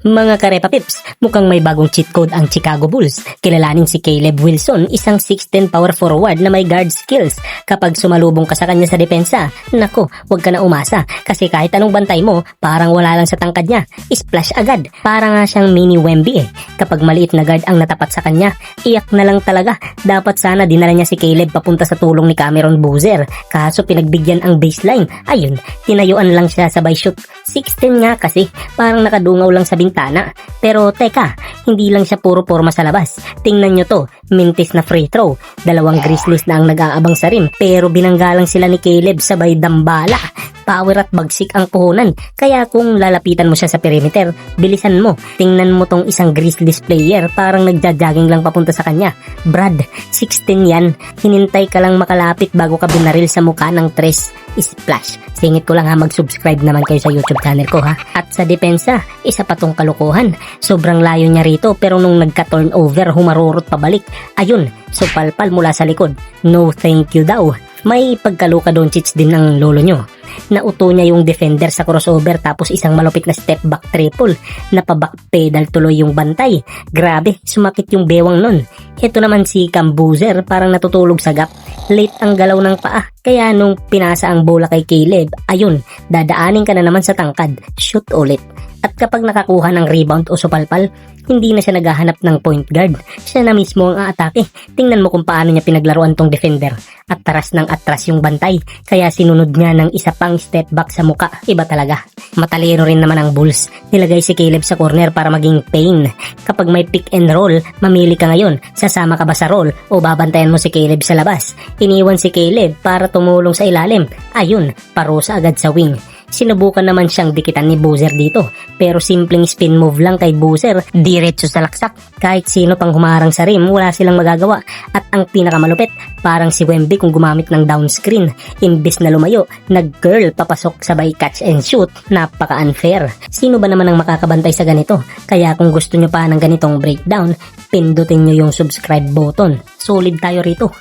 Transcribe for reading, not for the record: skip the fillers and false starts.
Mga Karepa Pips, mukhang may bagong cheat code ang Chicago Bulls. Kilalanin si Caleb Wilson, isang 6'10 power forward na may guard skills. Kapag sumalubong ka sa kanya sa depensa, nako, wag ka na umasa. Kasi kahit anong bantay mo, parang wala lang sa tangkad niya. Splash agad. Para nga siyang mini Wemby eh. Kapag maliit na guard ang natapat sa kanya, iyak na lang talaga. Dapat sana dinala niya si Caleb papunta sa tulong ni Cameron Boozer. Kaso pinagbigyan ang baseline. Ayun, tinayuan lang siya sabay shoot. 6'10 nga kasi, parang nakadungaw lang sa bintana. Pero teka, hindi lang siya puro porma sa labas. Tingnan nyo to, mintis na free throw. Dalawang Grizzlies na ang nag-aabang sa rim, pero binanggalang sila ni Caleb sabay dambala. Power at bagsik ang puhunan. Kaya kung lalapitan mo siya sa perimeter, bilisan mo. Tingnan mo tong isang Grizzlies player, parang nagja-jogging lang papunta sa kanya. Brad, 6'10 yan. Hinintay ka lang makalapit bago ka binaril sa mukha ng tres. Splash. Singit ko lang ha, mag-subscribe naman kayo sa YouTube channel ko ha. At sa depensa, isa pa tong kalukuhan. Sobrang layo niya rito, pero nung nagka-turnover, humarurot pabalik. Ayun, supalpal mula sa likod. No thank you daw. May pagkaluka Doncic din ng lolo nyo. Nauto niya yung defender sa crossover tapos isang malupit na step back triple. Napaback pedal tuloy yung bantay. Grabe, sumakit yung bewang nun. Ito naman si Cam Boozer, parang natutulog sa gap. Late ang galaw ng paa. Kaya nung pinasa ang bola kay Caleb, ayun, dadaanin ka na naman sa tangkad. Shoot ulit. At kapag nakakuha ng rebound o supalpal, hindi na siya naghahanap ng point guard. Siya na mismo ang aatake. Tingnan mo kung paano niya pinaglaruan tong defender. Atras ng atras yung bantay. Kaya sinunod niya ng isa pang step back sa muka. Iba talaga. Matalino rin naman ang Bulls. Nilagay si Caleb sa corner para maging pain. Kapag may pick and roll, mamili ka ngayon. Sasama ka ba sa roll o babantayan mo si Caleb sa labas? Iniwan si Caleb para tumulong sa ilalim. Ayun, parusa agad sa wing. Sinubukan naman siyang dikitan ni Boozer dito, pero simpleng spin move lang kay Boozer, diretso sa laksak. Kahit sino pang humarang sa rim, wala silang magagawa. At ang pinakamalupit, parang si Wemby kung gumamit ng down screen. Imbis na lumayo, nag-curl papasok sabay catch and shoot. Napaka-unfair. Sino ba naman ang makakabantay sa ganito? Kaya kung gusto nyo pa ng ganitong breakdown, pindutin nyo yung subscribe button. Solid tayo rito.